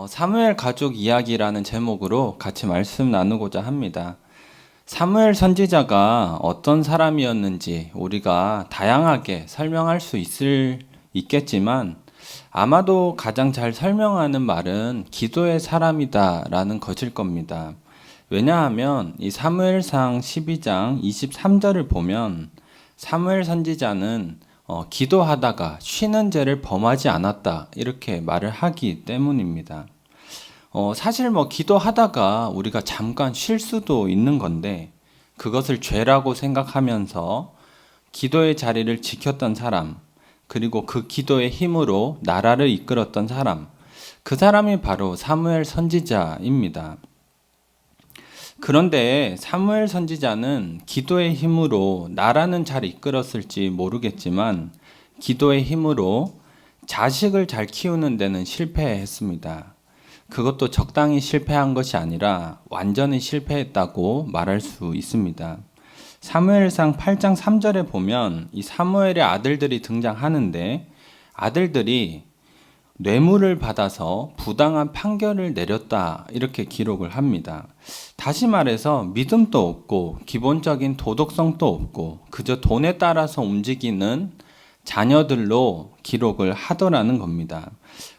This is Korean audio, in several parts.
사무엘 가족 이야기라는 제목으로 같이 말씀 나누고자 합니다. 사무엘 선지자가 어떤 사람이었는지 우리가 다양하게 설명할 수 있겠지만 아마도 가장 잘 설명하는 말은 기도의 사람이다라는 것일 겁니다. 왜냐하면 이 사무엘상 12장 23절을 보면 사무엘 선지자는 기도하다가 쉬는 죄를 범하지 않았다 이렇게 말을 하기 때문입니다. 사실 기도하다가 우리가 잠깐 쉴 수도 있는 건데 그것을 죄라고 생각하면서 기도의 자리를 지켰던 사람, 그리고 그 기도의 힘으로 나라를 이끌었던 사람, 그 사람이 바로 사무엘 선지자입니다. 그런데 사무엘 선지자는 기도의 힘으로 나라는 잘 이끌었을지 모르겠지만 기도의 힘으로 자식을 잘 키우는 데는 실패했습니다. 그것도 적당히 실패한 것이 아니라 완전히 실패했다고 말할 수 있습니다. 사무엘상 8장 3절에 보면 이 사무엘의 아들들이 등장하는데 아들들이 뇌물을 받아서 부당한 판결을 내렸다 이렇게 기록을 합니다. 다시 말해서 믿음도 없고 기본적인 도덕성도 없고 그저 돈에 따라서 움직이는 자녀들로 기록을 하더라는 겁니다.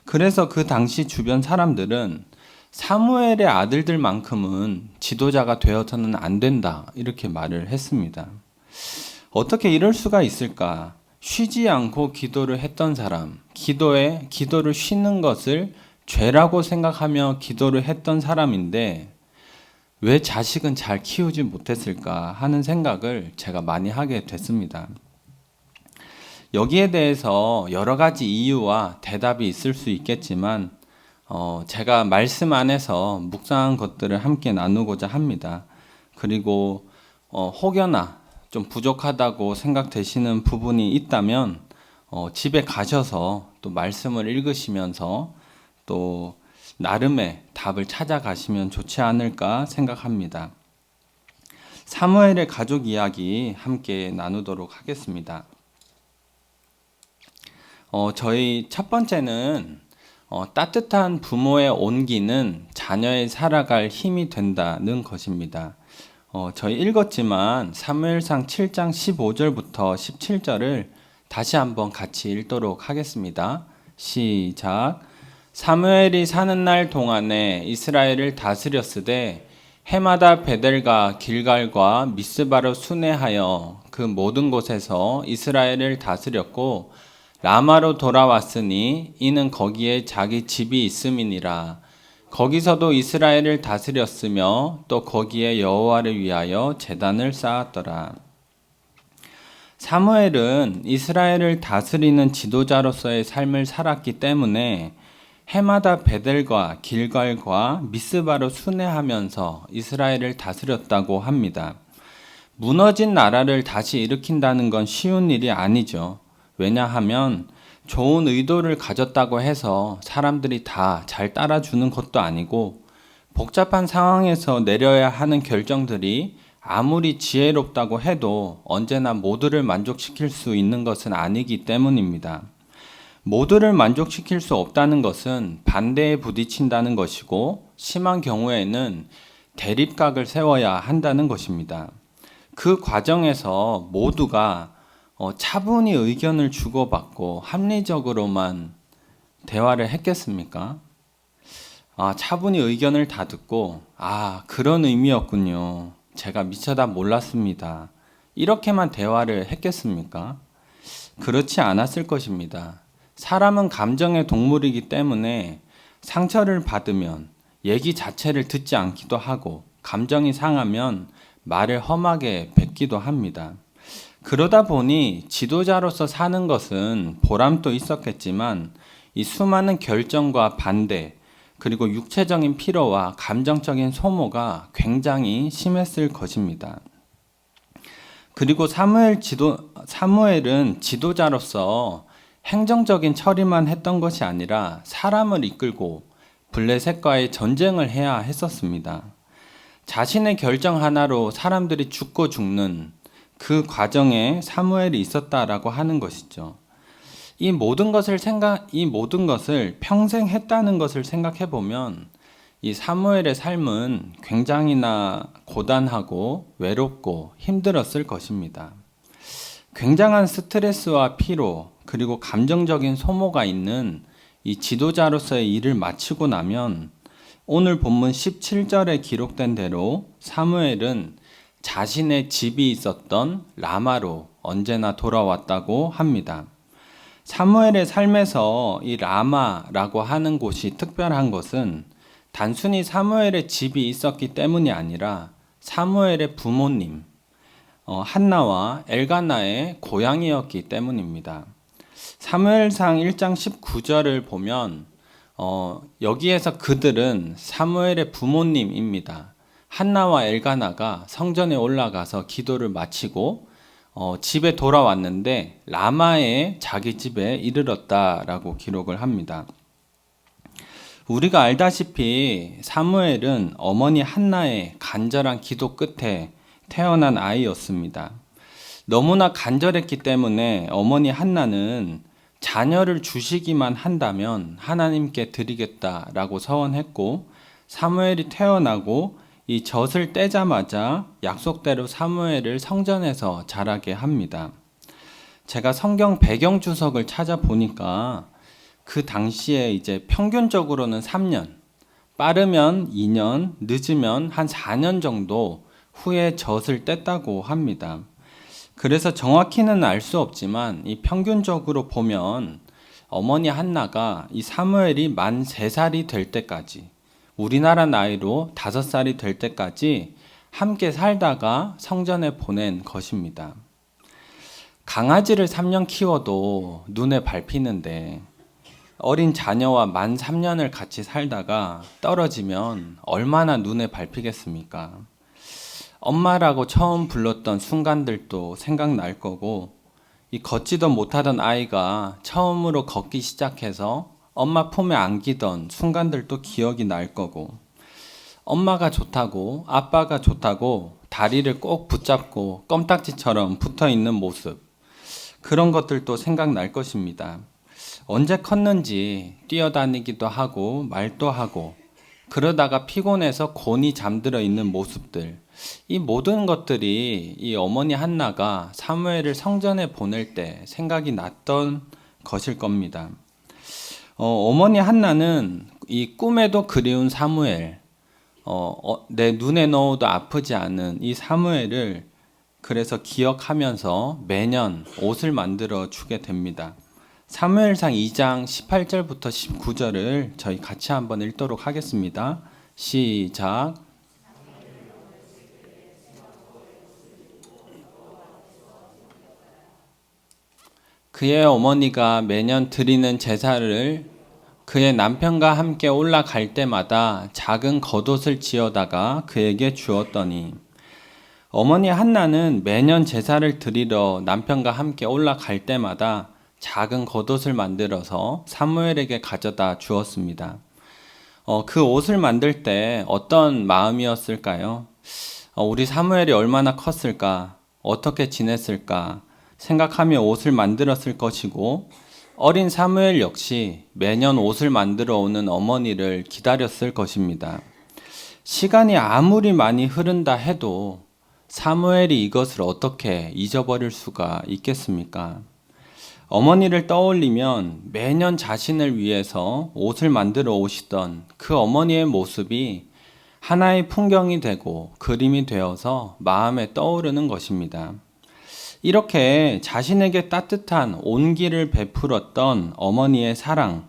그래서 그 당시 주변 사람들은 사무엘의 아들들만큼은 지도자가 되어서는 안 된다 이렇게 말을 했습니다. 어떻게 이럴 수가 있을까? 쉬지 않고 기도를 했던 사람, 기도를 쉬는 것을 죄라고 생각하며 기도를 했던 사람인데 왜 자식은 잘 키우지 못했을까 하는 생각을 제가 많이 하게 됐습니다. 여기에 대해서 여러 가지 이유와 대답이 있을 수 있겠지만 제가 말씀 안에서 묵상한 것들을 함께 나누고자 합니다. 그리고 혹여나 좀 부족하다고 생각되시는 부분이 있다면 집에 가셔서 또 말씀을 읽으시면서 또 나름의 답을 찾아가시면 좋지 않을까 생각합니다. 사무엘의 가족 이야기 함께 나누도록 하겠습니다. 저희 첫 번째는 따뜻한 부모의 온기는 자녀의 살아갈 힘이 된다는 것입니다. 저희 읽었지만 사무엘상 7장 15절부터 17절을 다시 한번 같이 읽도록 하겠습니다. 시작. 사무엘이 사는 날 동안에 이스라엘을 다스렸으되 해마다 베델과 길갈과 미스바로 순회하여 그 모든 곳에서 이스라엘을 다스렸고 라마로 돌아왔으니 이는 거기에 자기 집이 있음이니라. 거기서도 이스라엘을 다스렸으며 또 거기에 여호와를 위하여 제단을 쌓았더라. 사무엘은 이스라엘을 다스리는 지도자로서의 삶을 살았기 때문에 해마다 베델과 길갈과 미스바로 순회하면서 이스라엘을 다스렸다고 합니다. 무너진 나라를 다시 일으킨다는 건 쉬운 일이 아니죠. 왜냐하면 좋은 의도를 가졌다고 해서 사람들이 다 잘 따라주는 것도 아니고 복잡한 상황에서 내려야 하는 결정들이 아무리 지혜롭다고 해도 언제나 모두를 만족시킬 수 있는 것은 아니기 때문입니다. 모두를 만족시킬 수 없다는 것은 반대에 부딪힌다는 것이고 심한 경우에는 대립각을 세워야 한다는 것입니다. 그 과정에서 모두가 차분히 의견을 주고받고 합리적으로만 대화를 했겠습니까? 차분히 의견을 다 듣고 그런 의미였군요. 제가 미처 다 몰랐습니다. 이렇게만 대화를 했겠습니까? 그렇지 않았을 것입니다. 사람은 감정의 동물이기 때문에 상처를 받으면 얘기 자체를 듣지 않기도 하고 감정이 상하면 말을 험하게 뱉기도 합니다. 그러다 보니 지도자로서 사는 것은 보람도 있었겠지만 이 수많은 결정과 반대 그리고 육체적인 피로와 감정적인 소모가 굉장히 심했을 것입니다. 그리고 사무엘은 지도자로서 행정적인 처리만 했던 것이 아니라 사람을 이끌고 블레셋과의 전쟁을 해야 했었습니다. 자신의 결정 하나로 사람들이 죽고 죽는 그 과정에 사무엘이 있었다라고 하는 것이죠. 이 모든 것을 평생 했다는 것을 생각해 보면 이 사무엘의 삶은 굉장히나 고단하고 외롭고 힘들었을 것입니다. 굉장한 스트레스와 피로 그리고 감정적인 소모가 있는 이 지도자로서의 일을 마치고 나면 오늘 본문 17절에 기록된 대로 사무엘은 자신의 집이 있었던 라마로 언제나 돌아왔다고 합니다. 사무엘의 삶에서 이 라마라고 하는 곳이 특별한 것은 단순히 사무엘의 집이 있었기 때문이 아니라 사무엘의 부모님 한나와 엘가나의 고향이었기 때문입니다. 사무엘상 1장 19절을 보면 여기에서 그들은 사무엘의 부모님입니다. 한나와 엘가나가 성전에 올라가서 기도를 마치고 집에 돌아왔는데 라마의 자기 집에 이르렀다라고 기록을 합니다. 우리가 알다시피 사무엘은 어머니 한나의 간절한 기도 끝에 태어난 아이였습니다. 너무나 간절했기 때문에 어머니 한나는 자녀를 주시기만 한다면 하나님께 드리겠다라고 서원했고 사무엘이 태어나고 이 젖을 떼자마자 약속대로 사무엘을 성전에서 자라게 합니다. 제가 성경 배경 주석을 찾아보니까 그 당시에 이제 평균적으로는 3년, 빠르면 2년, 늦으면 한 4년 정도 후에 젖을 뗐다고 합니다. 그래서 정확히는 알 수 없지만 이 평균적으로 보면 어머니 한나가 이 사무엘이 만 3살이 될 때까지 우리나라 나이로 5살이 될 때까지 함께 살다가 성전에 보낸 것입니다. 강아지를 3년 키워도 눈에 밟히는데 어린 자녀와 만 3년을 같이 살다가 떨어지면 얼마나 눈에 밟히겠습니까? 엄마라고 처음 불렀던 순간들도 생각날 거고 이 걷지도 못하던 아이가 처음으로 걷기 시작해서 엄마 품에 안기던 순간들도 기억이 날 거고 엄마가 좋다고 아빠가 좋다고 다리를 꼭 붙잡고 껌딱지처럼 붙어있는 모습 그런 것들도 생각날 것입니다. 언제 컸는지 뛰어다니기도 하고 말도 하고 그러다가 피곤해서 곤히 잠들어 있는 모습들 이 모든 것들이 이 어머니 한나가 사무엘을 성전에 보낼 때 생각이 났던 것일 겁니다. 어머니 한나는 이 꿈에도 그리운 사무엘 내 눈에 넣어도 아프지 않은 이 사무엘을 그래서 기억하면서 매년 옷을 만들어 주게 됩니다. 사무엘상 2장 18절부터 19절을 저희 같이 한번 읽도록 하겠습니다. 시작. 그의 어머니가 매년 드리는 제사를 그의 남편과 함께 올라갈 때마다 작은 겉옷을 지어다가 그에게 주었더니 어머니 한나는 매년 제사를 드리러 남편과 함께 올라갈 때마다 작은 겉옷을 만들어서 사무엘에게 가져다 주었습니다. 그 옷을 만들 때 어떤 마음이었을까요? 우리 사무엘이 얼마나 컸을까? 어떻게 지냈을까? 생각하며 옷을 만들었을 것이고 어린 사무엘 역시 매년 옷을 만들어 오는 어머니를 기다렸을 것입니다. 시간이 아무리 많이 흐른다 해도 사무엘이 이것을 어떻게 잊어버릴 수가 있겠습니까? 어머니를 떠올리면 매년 자신을 위해서 옷을 만들어 오시던 그 어머니의 모습이 하나의 풍경이 되고 그림이 되어서 마음에 떠오르는 것입니다. 이렇게 자신에게 따뜻한 온기를 베풀었던 어머니의 사랑,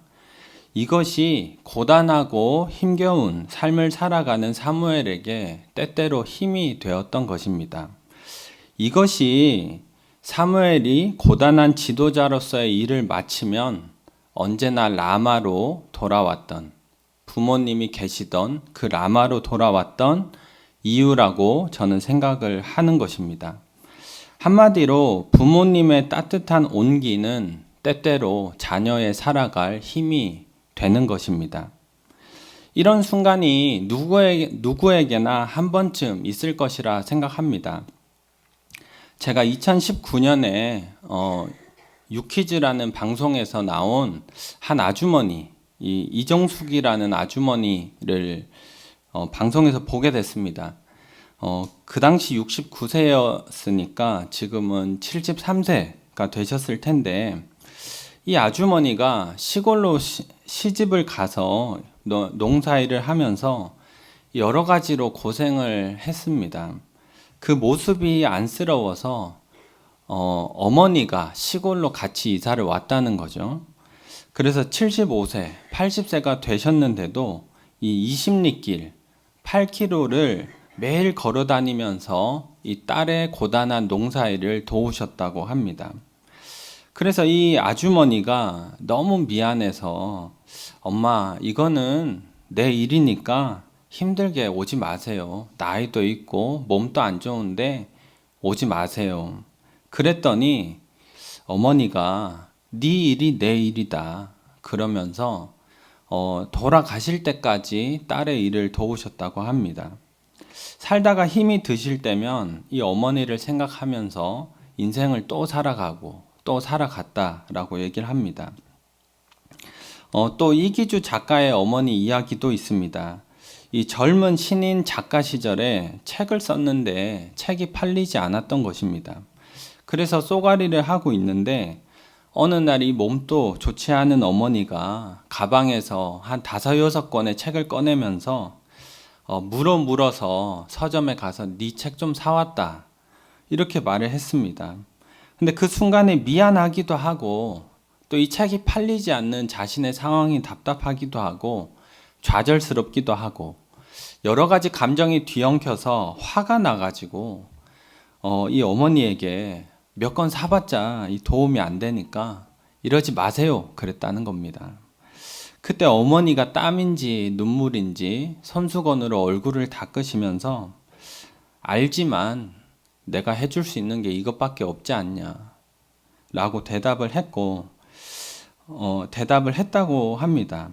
이것이 고단하고 힘겨운 삶을 살아가는 사무엘에게 때때로 힘이 되었던 것입니다. 이것이 사무엘이 고단한 지도자로서의 일을 마치면 언제나 라마로 돌아왔던, 부모님이 계시던 그 라마로 돌아왔던 이유라고 저는 생각을 하는 것입니다. 한마디로 부모님의 따뜻한 온기는 때때로 자녀의 살아갈 힘이 되는 것입니다. 이런 순간이 누구에게나 한 번쯤 있을 것이라 생각합니다. 제가 2019년에 유퀴즈라는 방송에서 나온 한 아주머니, 이 이정숙이라는 아주머니를 방송에서 보게 됐습니다. 그 당시 69세였으니까 지금은 73세가 되셨을 텐데, 이 아주머니가 시골로 시집을 가서 농사일을 하면서 여러 가지로 고생을 했습니다. 그 모습이 안쓰러워서 어머니가 시골로 같이 이사를 왔다는 거죠. 그래서 75세, 80세가 되셨는데도 이 20리길 8km를 매일 걸어 다니면서 이 딸의 고단한 농사일을 도우셨다고 합니다. 그래서 이 아주머니가 너무 미안해서 엄마, 이거는 내 일이니까 힘들게 오지 마세요. 나이도 있고 몸도 안 좋은데 오지 마세요. 그랬더니 어머니가 네 일이 내 일이다 그러면서 돌아가실 때까지 딸의 일을 도우셨다고 합니다. 살다가 힘이 드실 때면 이 어머니를 생각하면서 인생을 또 살아가고 또 살아갔다라고 얘기를 합니다. 또 이기주 작가의 어머니 이야기도 있습니다. 이 젊은 신인 작가 시절에 책을 썼는데 책이 팔리지 않았던 것입니다. 그래서 쏘가리를 하고 있는데 어느 날 이 몸도 좋지 않은 어머니가 가방에서 한 5-6권의 책을 꺼내면서 물어서 서점에 가서 네 책 좀 사왔다 이렇게 말을 했습니다. 근데 그 순간에 미안하기도 하고 또 이 책이 팔리지 않는 자신의 상황이 답답하기도 하고 좌절스럽기도 하고 여러 가지 감정이 뒤엉켜서 화가 나가지고 이 어머니에게 몇 권 사봤자 이 도움이 안 되니까 이러지 마세요 그랬다는 겁니다. 그때 어머니가 땀인지 눈물인지 손수건으로 얼굴을 닦으시면서 알지만 내가 해줄 수 있는 게 이것밖에 없지 않냐 라고 대답을 했다고 합니다.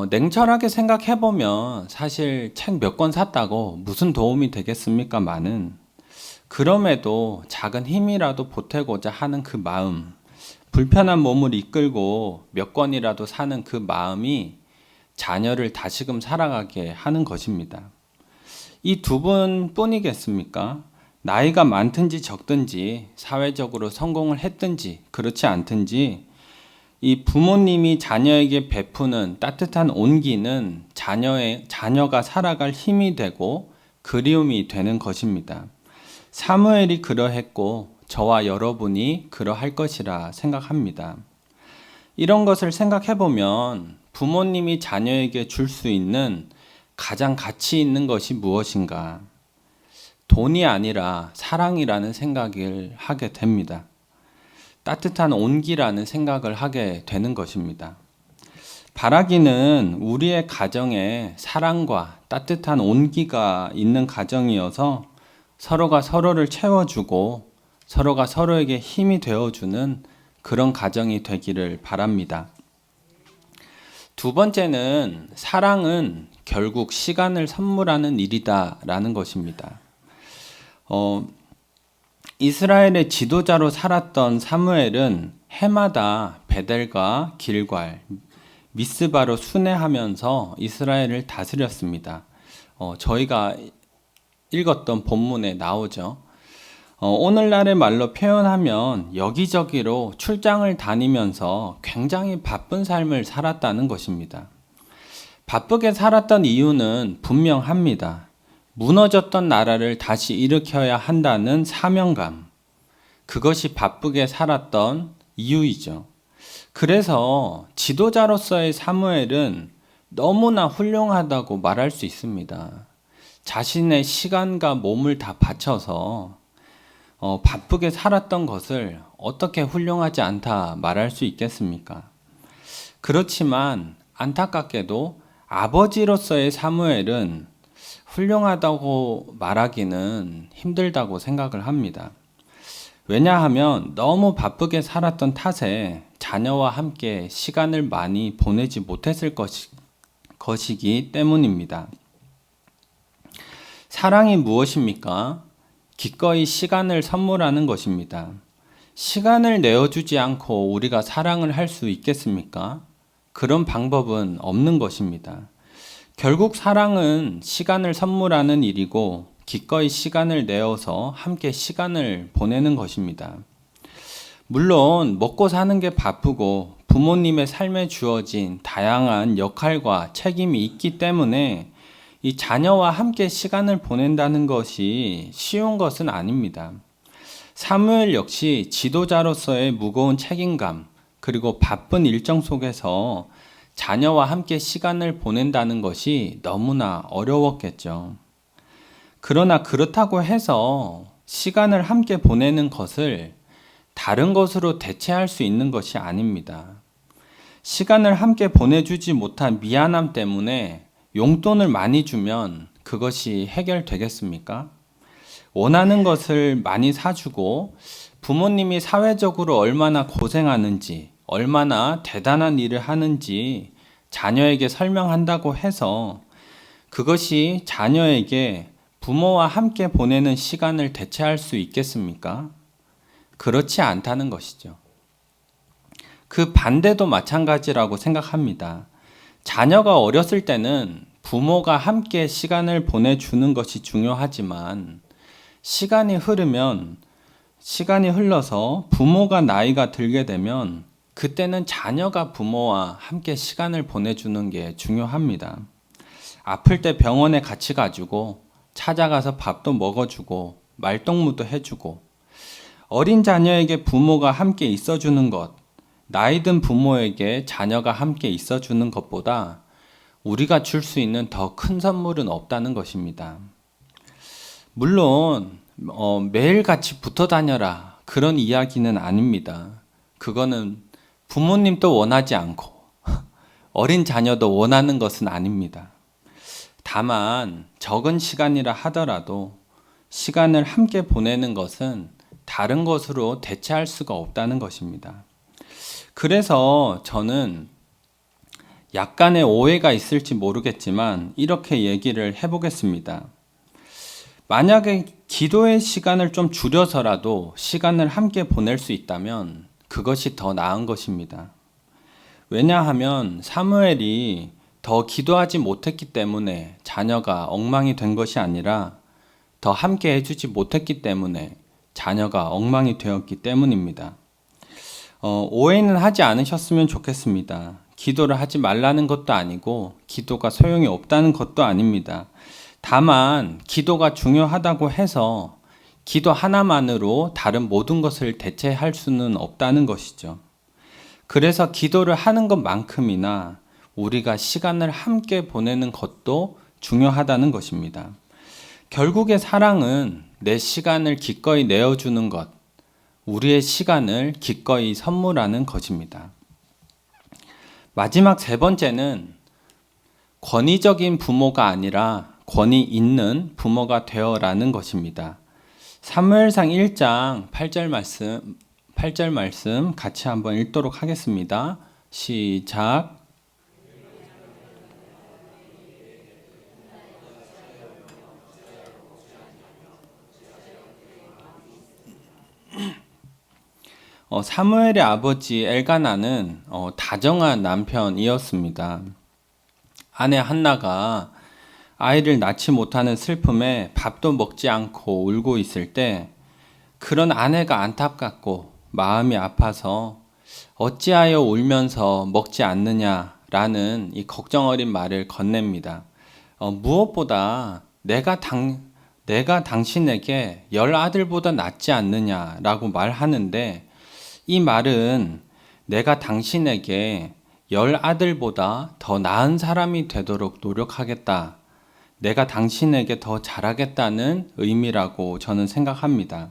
냉철하게 생각해보면 사실 책 몇 권 샀다고 무슨 도움이 되겠습니까마는 그럼에도 작은 힘이라도 보태고자 하는 그 마음, 불편한 몸을 이끌고 몇 권이라도 사는 그 마음이 자녀를 다시금 살아가게 하는 것입니다. 이 두 분뿐이겠습니까? 나이가 많든지 적든지 사회적으로 성공을 했든지 그렇지 않든지 이 부모님이 자녀에게 베푸는 따뜻한 온기는 자녀가 살아갈 힘이 되고 그리움이 되는 것입니다. 사무엘이 그러했고 저와 여러분이 그러할 것이라 생각합니다. 이런 것을 생각해 보면 부모님이 자녀에게 줄 수 있는 가장 가치 있는 것이 무엇인가? 돈이 아니라 사랑이라는 생각을 하게 됩니다. 따뜻한 온기라는 생각을 하게 되는 것입니다. 바라기는 우리의 가정에 사랑과 따뜻한 온기가 있는 가정이어서 서로가 서로를 채워주고 서로가 서로에게 힘이 되어주는 그런 가정이 되기를 바랍니다. 두 번째는 사랑은 결국 시간을 선물하는 일이다라는 것입니다. 이스라엘의 지도자로 살았던 사무엘은 해마다 베델과 길괄, 미스바로 순회하면서 이스라엘을 다스렸습니다. 저희가 읽었던 본문에 나오죠. 오늘날의 말로 표현하면 여기저기로 출장을 다니면서 굉장히 바쁜 삶을 살았다는 것입니다. 바쁘게 살았던 이유는 분명합니다. 무너졌던 나라를 다시 일으켜야 한다는 사명감. 그것이 바쁘게 살았던 이유이죠. 그래서 지도자로서의 사무엘은 너무나 훌륭하다고 말할 수 있습니다. 자신의 시간과 몸을 다 바쳐서 바쁘게 살았던 것을 어떻게 훌륭하지 않다 말할 수 있겠습니까? 그렇지만 안타깝게도 아버지로서의 사무엘은 훌륭하다고 말하기는 힘들다고 생각을 합니다. 왜냐하면 너무 바쁘게 살았던 탓에 자녀와 함께 시간을 많이 보내지 못했을 것이기 때문입니다. 사랑이 무엇입니까? 기꺼이 시간을 선물하는 것입니다. 시간을 내어주지 않고 우리가 사랑을 할 수 있겠습니까? 그런 방법은 없는 것입니다. 결국 사랑은 시간을 선물하는 일이고 기꺼이 시간을 내어서 함께 시간을 보내는 것입니다. 물론 먹고 사는 게 바쁘고 부모님의 삶에 주어진 다양한 역할과 책임이 있기 때문에 이 자녀와 함께 시간을 보낸다는 것이 쉬운 것은 아닙니다. 사무엘 역시 지도자로서의 무거운 책임감, 그리고 바쁜 일정 속에서 자녀와 함께 시간을 보낸다는 것이 너무나 어려웠겠죠. 그러나 그렇다고 해서 시간을 함께 보내는 것을 다른 것으로 대체할 수 있는 것이 아닙니다. 시간을 함께 보내주지 못한 미안함 때문에 용돈을 많이 주면 그것이 해결되겠습니까? 원하는 것을 많이 사주고 부모님이 사회적으로 얼마나 고생하는지, 얼마나 대단한 일을 하는지 자녀에게 설명한다고 해서 그것이 자녀에게 부모와 함께 보내는 시간을 대체할 수 있겠습니까? 그렇지 않다는 것이죠. 그 반대도 마찬가지라고 생각합니다. 자녀가 어렸을 때는 부모가 함께 시간을 보내주는 것이 중요하지만 시간이 흘러서 부모가 나이가 들게 되면 그때는 자녀가 부모와 함께 시간을 보내주는 게 중요합니다. 아플 때 병원에 같이 가지고 찾아가서 밥도 먹어주고 말동무도 해주고 어린 자녀에게 부모가 함께 있어주는 것, 나이 든 부모에게 자녀가 함께 있어주는 것보다 우리가 줄 수 있는 더 큰 선물은 없다는 것입니다. 물론 매일 같이 붙어 다녀라 그런 이야기는 아닙니다. 그거는 부모님도 원하지 않고 어린 자녀도 원하는 것은 아닙니다. 다만 적은 시간이라 하더라도 시간을 함께 보내는 것은 다른 것으로 대체할 수가 없다는 것입니다. 그래서 저는 약간의 오해가 있을지 모르겠지만 이렇게 얘기를 해보겠습니다. 만약에 기도의 시간을 좀 줄여서라도 시간을 함께 보낼 수 있다면 그것이 더 나은 것입니다. 왜냐하면 사무엘이 더 기도하지 못했기 때문에 자녀가 엉망이 된 것이 아니라 더 함께 해주지 못했기 때문에 자녀가 엉망이 되었기 때문입니다. 오해는 하지 않으셨으면 좋겠습니다. 기도를 하지 말라는 것도 아니고 기도가 소용이 없다는 것도 아닙니다. 다만 기도가 중요하다고 해서 기도 하나만으로 다른 모든 것을 대체할 수는 없다는 것이죠. 그래서 기도를 하는 것만큼이나 우리가 시간을 함께 보내는 것도 중요하다는 것입니다. 결국에 사랑은 내 시간을 기꺼이 내어주는 것, 우리의 시간을 기꺼이 선물하는 것입니다. 마지막 세 번째는 권위적인 부모가 아니라 권위 있는 부모가 되어라는 것입니다. 사무엘상 1장 8절 말씀 같이 한번 읽도록 하겠습니다. 시작. 사무엘의 아버지 엘가나는 다정한 남편이었습니다. 아내 한나가 아이를 낳지 못하는 슬픔에 밥도 먹지 않고 울고 있을 때 그런 아내가 안타깝고 마음이 아파서 어찌하여 울면서 먹지 않느냐라는 이 걱정 어린 말을 건넵니다. 무엇보다 내가 당신에게 10아들보다 낫지 않느냐라고 말하는데 이 말은 내가 당신에게 10아들보다 더 나은 사람이 되도록 노력하겠다. 내가 당신에게 더 잘하겠다는 의미라고 저는 생각합니다.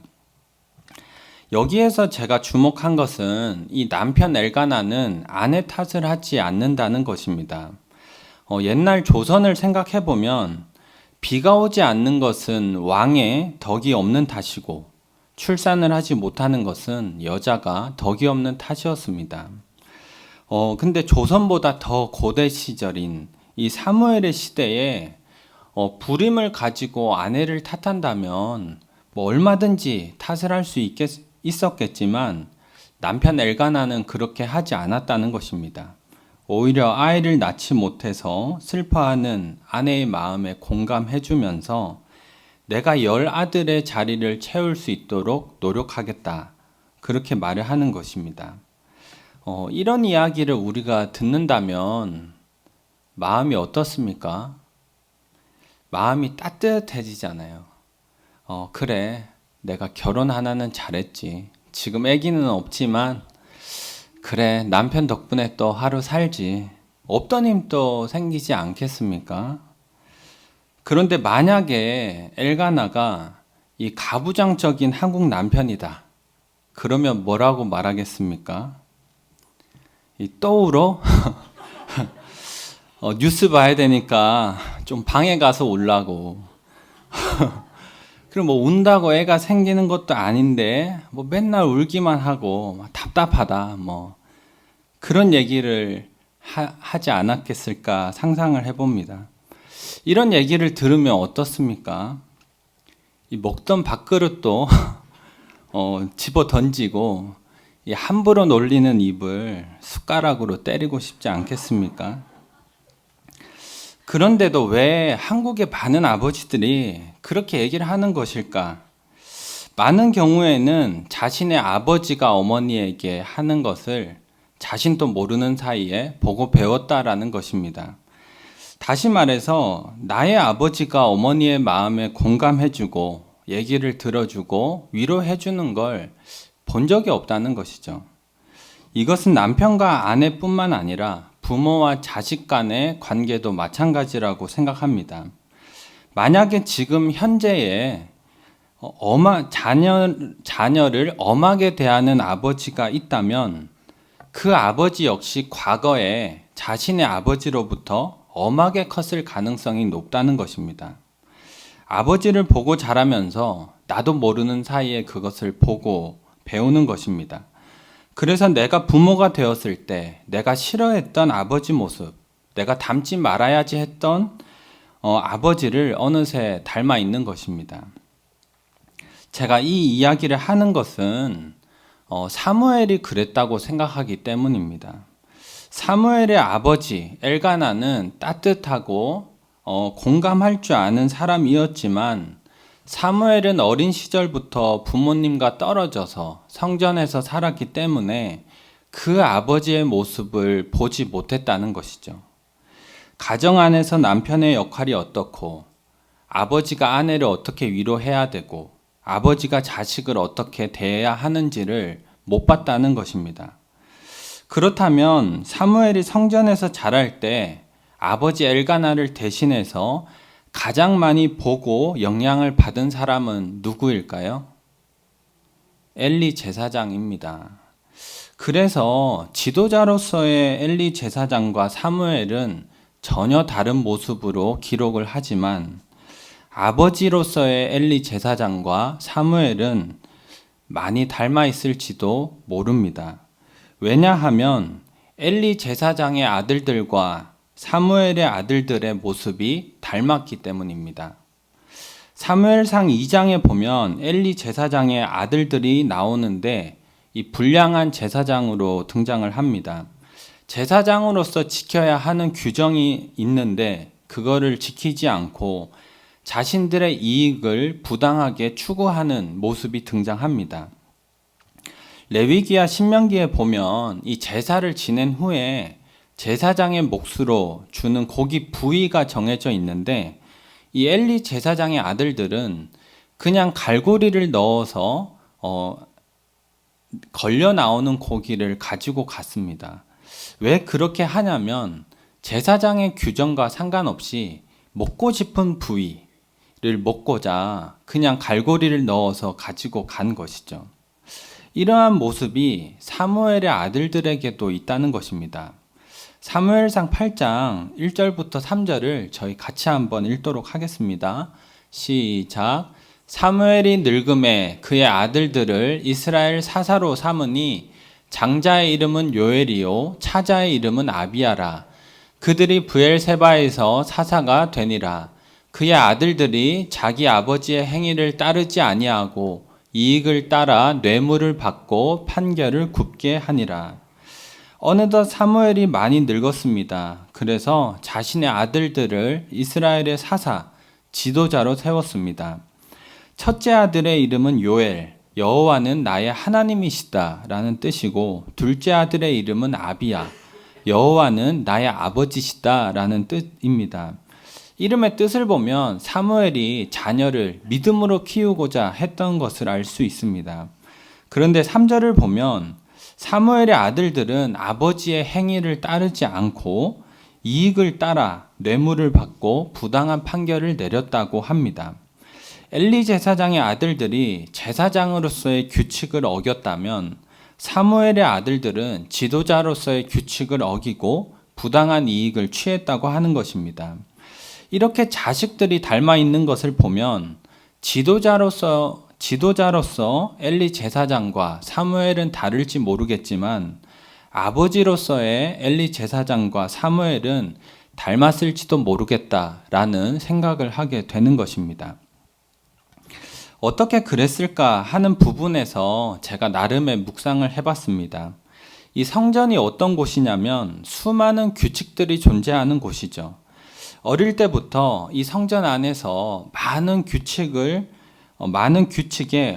여기에서 제가 주목한 것은 이 남편 엘가나는 아내 탓을 하지 않는다는 것입니다. 옛날 조선을 생각해 보면 비가 오지 않는 것은 왕의 덕이 없는 탓이고 출산을 하지 못하는 것은 여자가 덕이 없는 탓이었습니다. 근데 조선보다 더 고대 시절인 이 사무엘의 시대에 부림을 가지고 아내를 탓한다면 뭐 얼마든지 탓을 할 수 있었겠지만 남편 엘가나는 그렇게 하지 않았다는 것입니다. 오히려 아이를 낳지 못해서 슬퍼하는 아내의 마음에 공감해주면서 내가 10아들의 자리를 채울 수 있도록 노력하겠다. 그렇게 말을 하는 것입니다. 이런 이야기를 우리가 듣는다면 마음이 어떻습니까? 마음이 따뜻해지잖아요. 그래, 내가 결혼 하나는 잘했지. 지금 아기는 없지만 그래, 남편 덕분에 또 하루 살지. 없던 힘도 생기지 않겠습니까? 그런데 만약에 엘가나가 이 가부장적인 한국 남편이다. 그러면 뭐라고 말하겠습니까? 또 울어? 뉴스 봐야 되니까 좀 방에 가서 울라고. 그럼 뭐 운다고 애가 생기는 것도 아닌데 뭐 맨날 울기만 하고 답답하다 뭐 그런 얘기를 하지 않았겠을까 상상을 해봅니다. 이런 얘기를 들으면 어떻습니까? 이 먹던 밥그릇도 집어 던지고 이 함부로 놀리는 입을 숟가락으로 때리고 싶지 않겠습니까? 그런데도 왜 한국의 많은 아버지들이 그렇게 얘기를 하는 것일까? 많은 경우에는 자신의 아버지가 어머니에게 하는 것을 자신도 모르는 사이에 보고 배웠다라는 것입니다. 다시 말해서 나의 아버지가 어머니의 마음에 공감해주고 얘기를 들어주고 위로해주는 걸 본 적이 없다는 것이죠. 이것은 남편과 아내뿐만 아니라 부모와 자식 간의 관계도 마찬가지라고 생각합니다. 만약에 지금 현재에 자녀를 엄하게 대하는 아버지가 있다면 그 아버지 역시 과거에 자신의 아버지로부터 엄하게 컸을 가능성이 높다는 것입니다. 아버지를 보고 자라면서 나도 모르는 사이에 그것을 보고 배우는 것입니다. 그래서 내가 부모가 되었을 때 내가 싫어했던 아버지 모습, 내가 닮지 말아야지 했던 아버지를 어느새 닮아 있는 것입니다. 제가 이 이야기를 하는 것은 사무엘이 그랬다고 생각하기 때문입니다. 사무엘의 아버지 엘가나는 따뜻하고 공감할 줄 아는 사람이었지만 사무엘은 어린 시절부터 부모님과 떨어져서 성전에서 살았기 때문에 그 아버지의 모습을 보지 못했다는 것이죠. 가정 안에서 남편의 역할이 어떻고 아버지가 아내를 어떻게 위로해야 되고 아버지가 자식을 어떻게 대해야 하는지를 못 봤다는 것입니다. 그렇다면 사무엘이 성전에서 자랄 때 아버지 엘가나를 대신해서 가장 많이 보고 영향을 받은 사람은 누구일까요? 엘리 제사장입니다. 그래서 지도자로서의 엘리 제사장과 사무엘은 전혀 다른 모습으로 기록을 하지만 아버지로서의 엘리 제사장과 사무엘은 많이 닮아 있을지도 모릅니다. 왜냐하면 엘리 제사장의 아들들과 사무엘의 아들들의 모습이 닮았기 때문입니다. 사무엘상 2장에 보면 엘리 제사장의 아들들이 나오는데 이 불량한 제사장으로 등장을 합니다. 제사장으로서 지켜야 하는 규정이 있는데 그거를 지키지 않고 자신들의 이익을 부당하게 추구하는 모습이 등장합니다. 레위기야 신명기에 보면 이 제사를 지낸 후에 제사장의 몫으로 주는 고기 부위가 정해져 있는데 이 엘리 제사장의 아들들은 그냥 갈고리를 넣어서 걸려 나오는 고기를 가지고 갔습니다. 왜 그렇게 하냐면 제사장의 규정과 상관없이 먹고 싶은 부위를 먹고자 그냥 갈고리를 넣어서 가지고 간 것이죠. 이러한 모습이 사무엘의 아들들에게도 있다는 것입니다. 사무엘상 8장 1절부터 3절을 저희 같이 한번 읽도록 하겠습니다. 시작. 사무엘이 늙음에 그의 아들들을 이스라엘 사사로 삼으니 장자의 이름은 요엘이요 차자의 이름은 아비야라. 그들이 브엘세바에서 사사가 되니라. 그의 아들들이 자기 아버지의 행위를 따르지 아니하고 이익을 따라 뇌물을 받고 판결을 굽게 하니라. 어느덧 사무엘이 많이 늙었습니다. 그래서 자신의 아들들을 이스라엘의 사사, 지도자로 세웠습니다. 첫째 아들의 이름은 요엘, 여호와는 나의 하나님이시다 라는 뜻이고, 둘째 아들의 이름은 아비야, 여호와는 나의 아버지시다 라는 뜻입니다. 이름의 뜻을 보면 사무엘이 자녀를 믿음으로 키우고자 했던 것을 알 수 있습니다. 그런데 3절을 보면 사무엘의 아들들은 아버지의 행위를 따르지 않고 이익을 따라 뇌물을 받고 부당한 판결을 내렸다고 합니다. 엘리 제사장의 아들들이 제사장으로서의 규칙을 어겼다면 사무엘의 아들들은 지도자로서의 규칙을 어기고 부당한 이익을 취했다고 하는 것입니다. 이렇게 자식들이 닮아 있는 것을 보면 지도자로서 엘리 제사장과 사무엘은 다를지 모르겠지만 아버지로서의 엘리 제사장과 사무엘은 닮았을지도 모르겠다라는 생각을 하게 되는 것입니다. 어떻게 그랬을까 하는 부분에서 제가 나름의 묵상을 해봤습니다. 이 성전이 어떤 곳이냐면 수많은 규칙들이 존재하는 곳이죠. 어릴 때부터 이 성전 안에서 많은 규칙에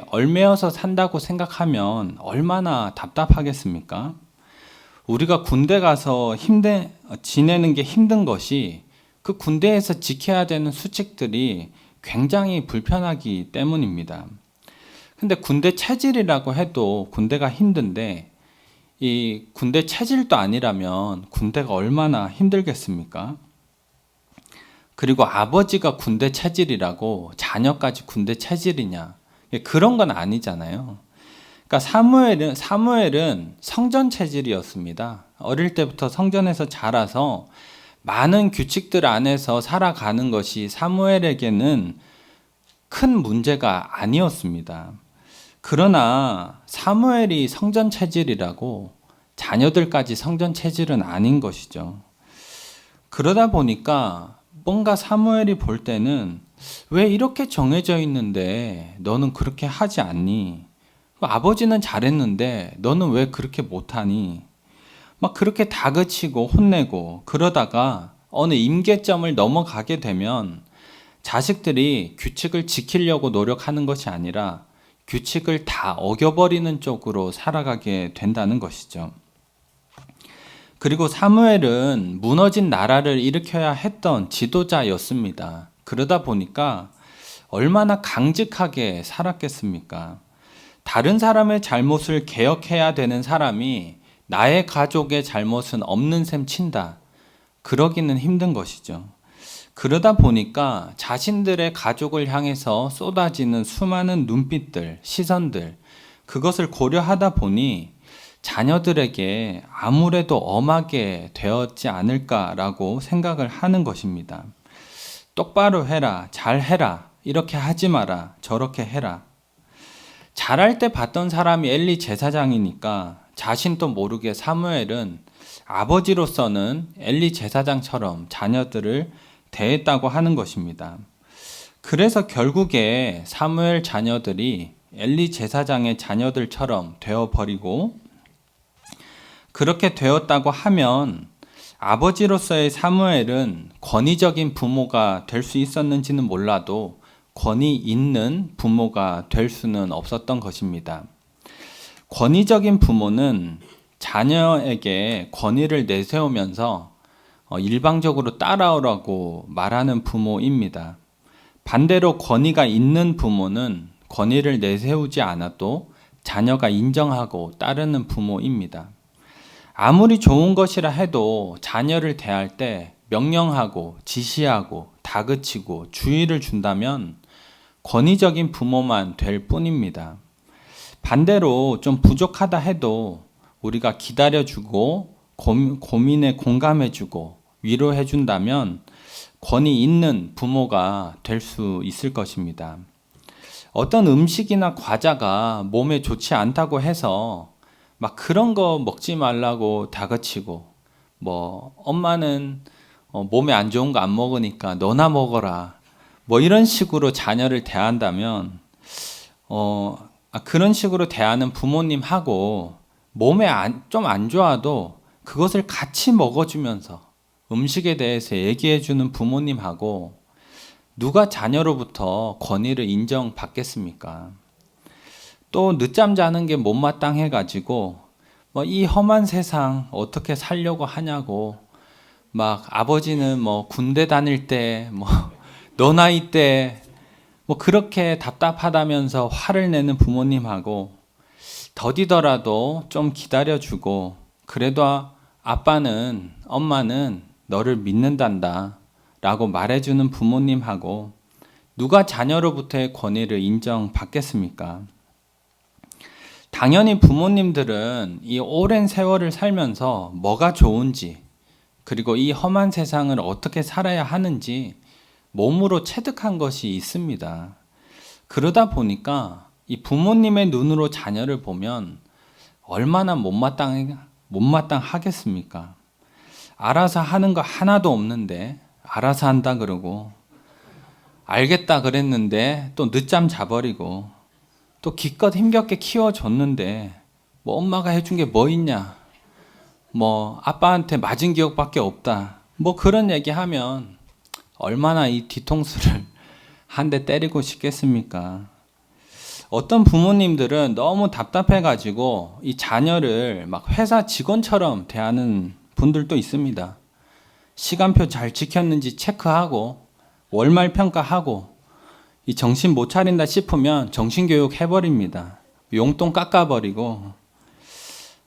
얽매여서 산다고 생각하면 얼마나 답답하겠습니까? 우리가 군대 가서 지내는 게 힘든 것이 그 군대에서 지켜야 되는 수칙들이 굉장히 불편하기 때문입니다. 근데 군대 체질이라고 해도 군대가 힘든데 이 군대 체질도 아니라면 군대가 얼마나 힘들겠습니까? 그리고 아버지가 군대 체질이라고 자녀까지 군대 체질이냐? 그런 건 아니잖아요. 그러니까 사무엘은 성전 체질이었습니다. 어릴 때부터 성전에서 자라서 많은 규칙들 안에서 살아가는 것이 사무엘에게는 큰 문제가 아니었습니다. 그러나 사무엘이 성전 체질이라고 자녀들까지 성전 체질은 아닌 것이죠. 그러다 보니까 뭔가 사무엘이 볼 때는 왜 이렇게 정해져 있는데 너는 그렇게 하지 않니? 아버지는 잘했는데 너는 왜 그렇게 못하니? 막 그렇게 다그치고 혼내고 그러다가 어느 임계점을 넘어가게 되면 자식들이 규칙을 지키려고 노력하는 것이 아니라 규칙을 다 어겨버리는 쪽으로 살아가게 된다는 것이죠. 그리고 사무엘은 무너진 나라를 일으켜야 했던 지도자였습니다. 그러다 보니까 얼마나 강직하게 살았겠습니까? 다른 사람의 잘못을 개혁해야 되는 사람이 나의 가족의 잘못은 없는 셈 친다. 그러기는 힘든 것이죠. 그러다 보니까 자신들의 가족을 향해서 쏟아지는 수많은 눈빛들, 시선들, 그것을 고려하다 보니 자녀들에게 아무래도 엄하게 되었지 않을까라고 생각을 하는 것입니다. 똑바로 해라, 잘 해라, 이렇게 하지 마라, 저렇게 해라. 잘할 때 봤던 사람이 엘리 제사장이니까 자신도 모르게 사무엘은 아버지로서는 엘리 제사장처럼 자녀들을 대했다고 하는 것입니다. 그래서 결국에 사무엘 자녀들이 엘리 제사장의 자녀들처럼 되어버리고 그렇게 되었다고 하면 아버지로서의 사무엘은 권위적인 부모가 될 수 있었는지는 몰라도 권위 있는 부모가 될 수는 없었던 것입니다. 권위적인 부모는 자녀에게 권위를 내세우면서 일방적으로 따라오라고 말하는 부모입니다. 반대로 권위가 있는 부모는 권위를 내세우지 않아도 자녀가 인정하고 따르는 부모입니다. 아무리 좋은 것이라 해도 자녀를 대할 때 명령하고 지시하고 다그치고 주의를 준다면 권위적인 부모만 될 뿐입니다. 반대로 좀 부족하다 해도 우리가 기다려주고 고민에 공감해주고 위로해준다면 권위 있는 부모가 될 수 있을 것입니다. 어떤 음식이나 과자가 몸에 좋지 않다고 해서 막 그런 거 먹지 말라고 다그치고 엄마는 몸에 안 좋은 거 안 먹으니까 너나 먹어라 이런 식으로 자녀를 대한다면 그런 식으로 대하는 부모님하고 몸에 좀 안 좋아도 그것을 같이 먹어주면서 음식에 대해서 얘기해주는 부모님하고 누가 자녀로부터 권위를 인정받겠습니까? 또 늦잠 자는 게 못마땅해가지고 뭐 이 험한 세상 어떻게 살려고 하냐고 막 아버지는 뭐 군대 다닐 때 뭐 너 나이 때 뭐 그렇게 답답하다면서 화를 내는 부모님하고 더디더라도 좀 기다려주고 그래도 아빠는 엄마는 너를 믿는단다 라고 말해주는 부모님하고 누가 자녀로부터의 권위를 인정받겠습니까? 당연히 부모님들은 이 오랜 세월을 살면서 뭐가 좋은지 그리고 이 험한 세상을 어떻게 살아야 하는지 몸으로 체득한 것이 있습니다. 그러다 보니까 이 부모님의 눈으로 자녀를 보면 얼마나 못마땅하겠습니까? 알아서 하는 거 하나도 없는데 알아서 한다 그러고 알겠다 그랬는데 또 늦잠 자버리고 또 기껏 힘겹게 키워줬는데 뭐 엄마가 해준 게 뭐 있냐 뭐 아빠한테 맞은 기억밖에 없다 뭐 그런 얘기하면 얼마나 이 뒤통수를 한 대 때리고 싶겠습니까? 어떤 부모님들은 너무 답답해가지고 이 자녀를 막 회사 직원처럼 대하는 분들도 있습니다. 시간표 잘 지켰는지 체크하고 월말 평가하고 이 정신 못 차린다 싶으면 정신교육 해버립니다. 용돈 깎아버리고.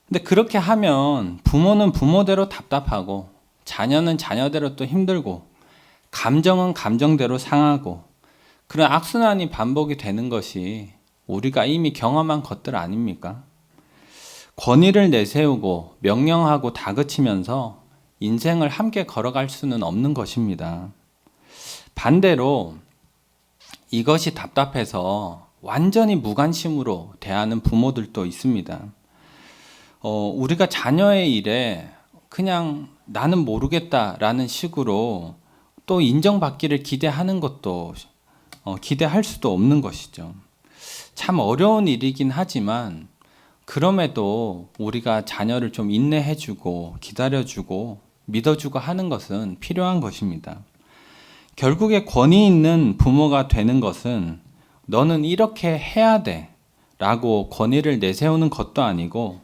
근데 그렇게 하면 부모는 부모대로 답답하고 자녀는 자녀대로 또 힘들고 감정은 감정대로 상하고 그런 악순환이 반복이 되는 것이 우리가 이미 경험한 것들 아닙니까? 권위를 내세우고 명령하고 다그치면서 인생을 함께 걸어갈 수는 없는 것입니다. 반대로 이것이 답답해서 완전히 무관심으로 대하는 부모들도 있습니다. 우리가 자녀의 일에 그냥 나는 모르겠다라는 식으로 또 인정받기를 기대하는 것도 기대할 수도 없는 것이죠. 참 어려운 일이긴 하지만 그럼에도 우리가 자녀를 좀 인내해주고 기다려주고 믿어주고 하는 것은 필요한 것입니다. 결국에 권위 있는 부모가 되는 것은 너는 이렇게 해야 돼 라고 권위를 내세우는 것도 아니고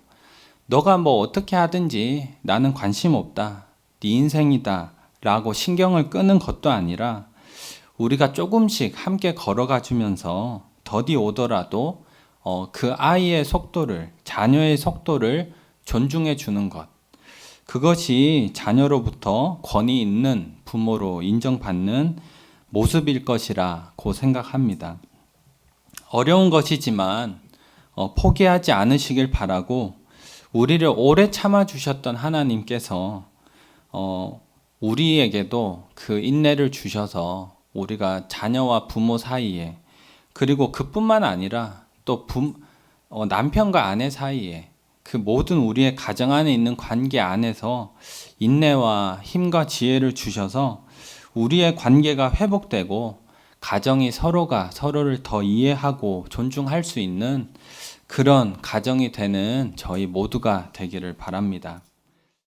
너가 뭐 어떻게 하든지 나는 관심 없다. 네 인생이다 라고 신경을 끄는 것도 아니라 우리가 조금씩 함께 걸어가 주면서 더디 오더라도 그 아이의 속도를, 자녀의 속도를 존중해 주는 것. 그것이 자녀로부터 권위 있는 부모로 인정받는 모습일 것이라고 생각합니다. 어려운 것이지만 포기하지 않으시길 바라고 우리를 오래 참아주셨던 하나님께서 우리에게도 그 인내를 주셔서 우리가 자녀와 부모 사이에 그리고 그뿐만 아니라 또 남편과 아내 사이에 그 모든 우리의 가정 안에 있는 관계 안에서 인내와 힘과 지혜를 주셔서 우리의 관계가 회복되고 가정이 서로가 서로를 더 이해하고 존중할 수 있는 그런 가정이 되는 저희 모두가 되기를 바랍니다.